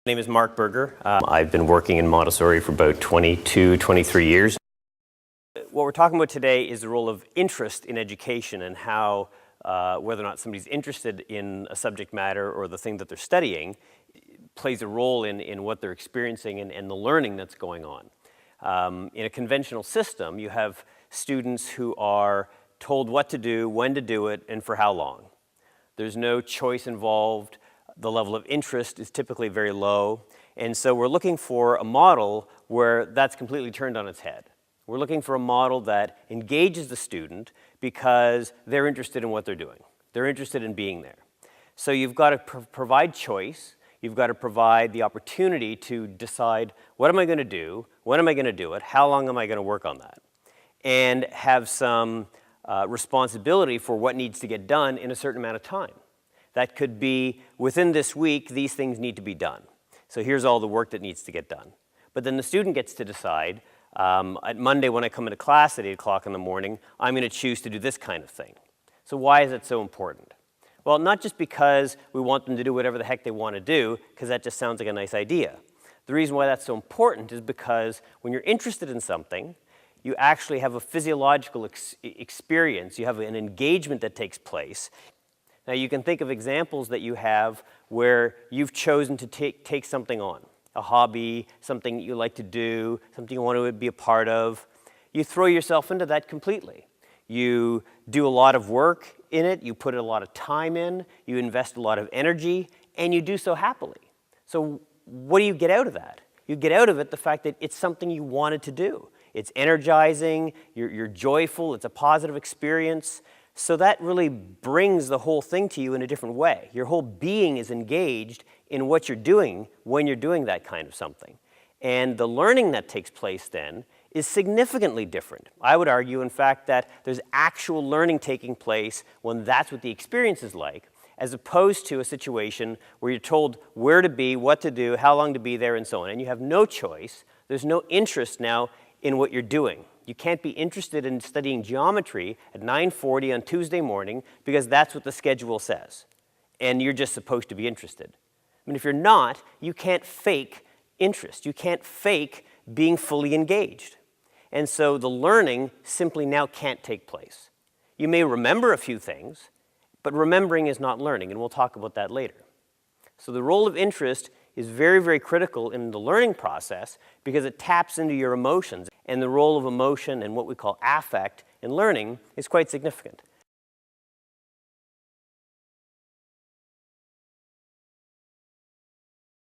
My name is Mark Berger. I've been working in Montessori for about 22, 23 years. What we're talking about today is the role of interest in education and how whether or not somebody's interested in a subject matter or the thing that they're studying plays a role in what they're experiencing and the learning that's going on. In a conventional system, you have students who are told what to do, when to do it, and for how long. There's no choice involved. The level of interest is typically very low. And so we're looking for a model where that's completely turned on its head. We're looking for a model that engages the student because they're interested in what they're doing. They're interested in being there. So you've got to provide choice. You've got to provide the opportunity to decide, what am I going to do? When am I going to do it? How long am I going to work on that? And have some responsibility for what needs to get done in a certain amount of time. That could be, within this week, these things need to be done. So here's all the work that needs to get done. But then the student gets to decide, at Monday when I come into class at 8 o'clock in the morning, I'm going to choose to do this kind of thing. So why is it so important? Well, not just because we want them to do whatever the heck they want to do, because that just sounds like a nice idea. The reason why that's so important is because when you're interested in something, you actually have a physiological experience. You have an engagement that takes place. Now, you can think of examples that you have where you've chosen to take something on, a hobby, something you like to do, something you want to be a part of. You throw yourself into that completely. You do a lot of work in it, you put a lot of time in, you invest a lot of energy, and you do so happily. So what do you get out of that? You get out of it the fact that it's something you wanted to do. It's energizing, you're joyful, it's a positive experience. So that really brings the whole thing to you in a different way. Your whole being is engaged in what you're doing when you're doing that kind of something. And the learning that takes place then is significantly different. I would argue, in fact, that there's actual learning taking place when that's what the experience is like, as opposed to a situation where you're told where to be, what to do, how long to be there, and so on. And you have no choice. There's no interest now in what you're doing. You can't be interested in studying geometry at 9:40 on Tuesday morning because that's what the schedule says. And you're just supposed to be interested. I mean, if you're not, you can't fake interest. You can't fake being fully engaged. And so the learning simply now can't take place. You may remember a few things, but remembering is not learning, and we'll talk about that later. So the role of interest is very, very critical in the learning process because it taps into your emotions. And the role of emotion and what we call affect in learning is quite significant.